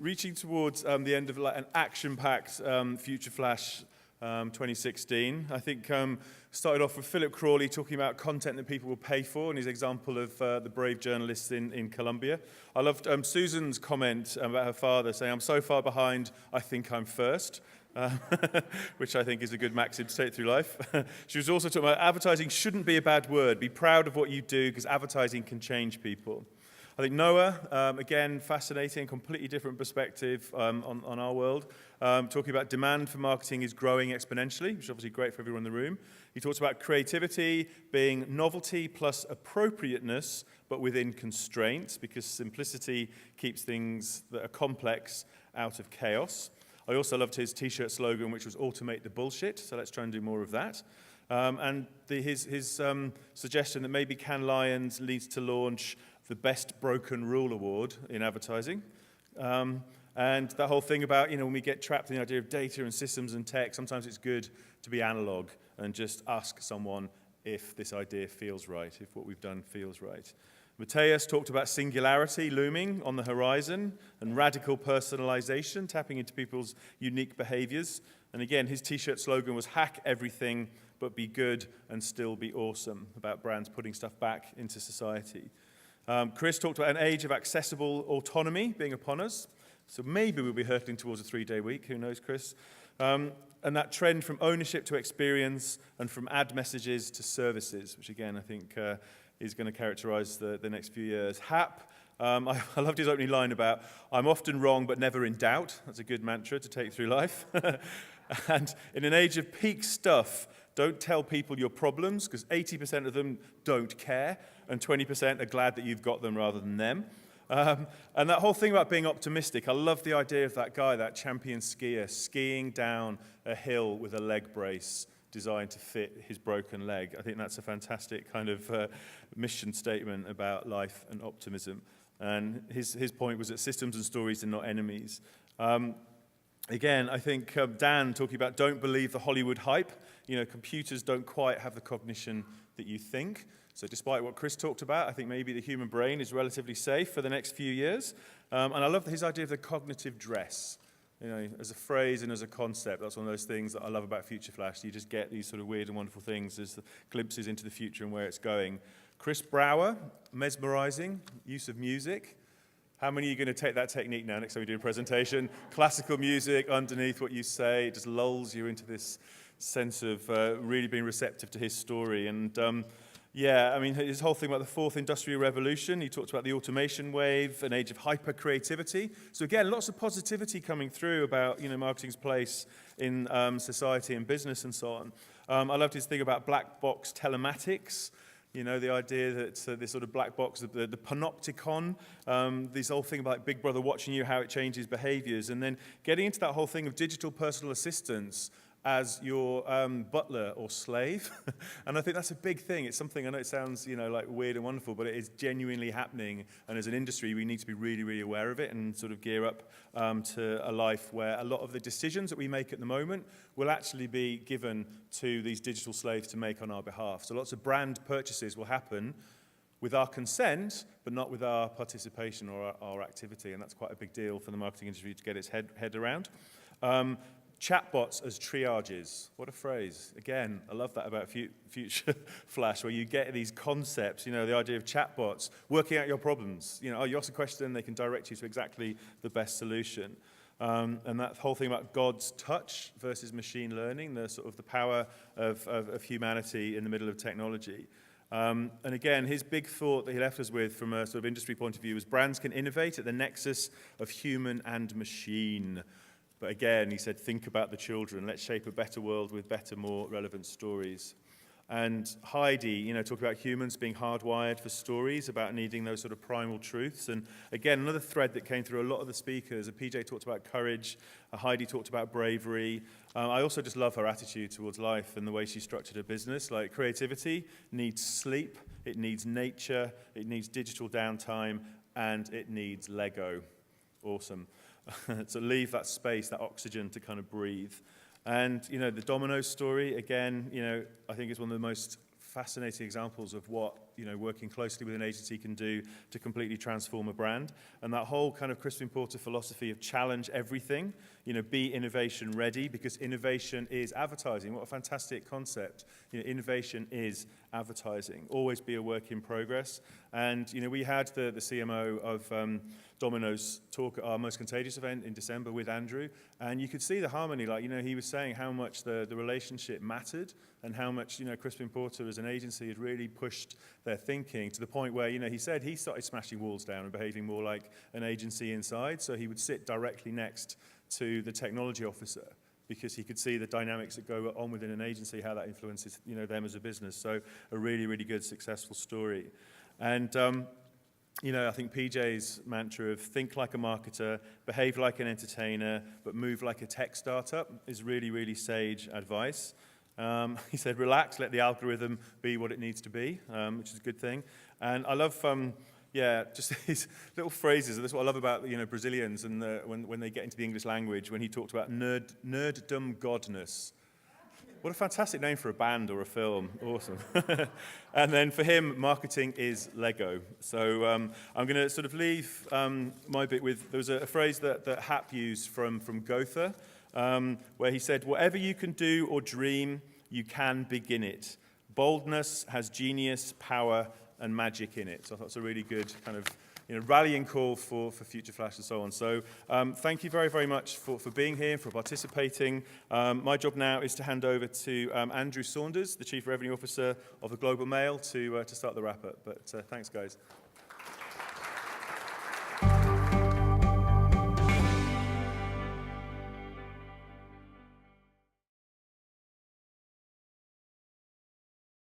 reaching towards the end of like an action-packed FutureFlash 2016. I think started off with Philip Crawley talking about content that people will pay for, and his example of the brave journalists in Colombia. I loved Susan's comment about her father saying, "I'm so far behind, I think I'm first." Which I think is a good maxim to take through life. She was also talking about advertising shouldn't be a bad word. Be proud of what you do because advertising can change people. I think Noah, again, fascinating, completely different perspective on our world. Talking about demand for marketing is growing exponentially, which is obviously great for everyone in the room. He talks about creativity being novelty plus appropriateness, but within constraints, because simplicity keeps things that are complex out of chaos. I also loved his T-shirt slogan, which was "Automate the bullshit." So let's try and do more of that. And his suggestion that maybe Cannes Lions leads to launch the Best Broken Rule Award in advertising. And that whole thing about, when we get trapped in the idea of data and systems and tech, sometimes it's good to be analog and just ask someone if this idea feels right, if what we've done feels right. Matthias talked about singularity looming on the horizon and radical personalization, tapping into people's unique behaviors. And again, his T-shirt slogan was "Hack everything, but be good and still be awesome," about brands putting stuff back into society. Chris talked about an age of accessible autonomy being upon us. So maybe we'll be hurtling towards a 3-day week. Who knows, Chris? And that trend from ownership to experience and from ad messages to services, which again, I think is going to characterize the next few years. Hap, I loved his opening line about, "I'm often wrong, but never in doubt." That's a good mantra to take through life. And in an age of peak stuff, don't tell people your problems, because 80% of them don't care, and 20% are glad that you've got them rather than them. And that whole thing about being optimistic, I love the idea of that guy, that champion skier, skiing down a hill with a leg brace designed to fit his broken leg. I think that's a fantastic kind of mission statement about life and optimism. And his point was that systems and stories are not enemies. Again, I think Dan talking about don't believe the Hollywood hype. Computers don't quite have the cognition that you think. So despite what Chris talked about, I think maybe the human brain is relatively safe for the next few years. And I love his idea of the cognitive dress. As a phrase and as a concept, that's one of those things that I love about FutureFlash. You just get these sort of weird and wonderful things as the glimpses into the future and where it's going. Chris Brower, mesmerizing, use of music. How many are you going to take that technique now next time we do a presentation? Classical music underneath what you say, it just lulls you into this sense of really being receptive to his story. And his whole thing about the fourth industrial revolution, he talked about the automation wave, an age of hyper-creativity. So again, lots of positivity coming through about, marketing's place in society and business and so on. I loved his thing about black box telematics. The idea that this sort of black box, the panopticon, this whole thing about Big Brother watching you, how it changes behaviors, and then getting into that whole thing of digital personal assistants as your butler or slave. And I think that's a big thing. It's something, I know it sounds, like weird and wonderful, but it is genuinely happening. And as an industry, we need to be really, really aware of it and sort of gear up to a life where a lot of the decisions that we make at the moment will actually be given to these digital slaves to make on our behalf. So lots of brand purchases will happen with our consent, but not with our participation or our activity. And that's quite a big deal for the marketing industry to get its head around. Chatbots as triages. What a phrase. Again, I love that about FutureFlash, where you get these concepts, the idea of chatbots, working out your problems. You ask a question, they can direct you to exactly the best solution. And that whole thing about God's touch versus machine learning, the sort of the power of humanity in the middle of technology. And again, his big thought that he left us with from a sort of industry point of view was brands can innovate at the nexus of human and machine. But again, he said, think about the children. Let's shape a better world with better, more relevant stories. And Heidi, talking about humans being hardwired for stories, about needing those sort of primal truths. And again, another thread that came through a lot of the speakers. PJ talked about courage. Heidi talked about bravery. I also just love her attitude towards life and the way she structured her business. Like creativity needs sleep, it needs nature, it needs digital downtime, and it needs Lego. Awesome. To leave that space, that oxygen to kind of breathe. And, the Domino's story, again, I think is one of the most fascinating examples of what, working closely with an agency can do to completely transform a brand. And that whole kind of Crispin Porter philosophy of challenge everything, be innovation ready, because innovation is advertising. What a fantastic concept. Innovation is advertising. Always be a work in progress. And, we had the CMO of Domino's talk at our Most Contagious event in December with Andrew, and you could see the harmony. He was saying how much the relationship mattered and how much, Crispin Porter as an agency had really pushed their thinking to the point where, he said he started smashing walls down and behaving more like an agency inside. So he would sit directly next to the technology officer because he could see the dynamics that go on within an agency, how that influences, them as a business. So a really, really good, successful story. And, I think PJ's mantra of think like a marketer, behave like an entertainer, but move like a tech startup is really, really sage advice. He said, relax, let the algorithm be what it needs to be, which is a good thing. And I love, just these little phrases. That's what I love about, Brazilians and when they get into the English language, when he talked about nerddom godness. What a fantastic name for a band or a film. Awesome. And then for him, marketing is Lego. So I'm going to sort of leave my bit with, there was a phrase that Hap used from Goethe, where he said, whatever you can do or dream, you can begin it. Boldness has genius, power, and magic in it. So I thought it's a really good kind of rallying call for FutureFlash and so on. So thank you very, very much for being here, for participating. My job now is to hand over to Andrew Saunders, the Chief Revenue Officer of the Global Mail, to start the wrap-up. But thanks, guys.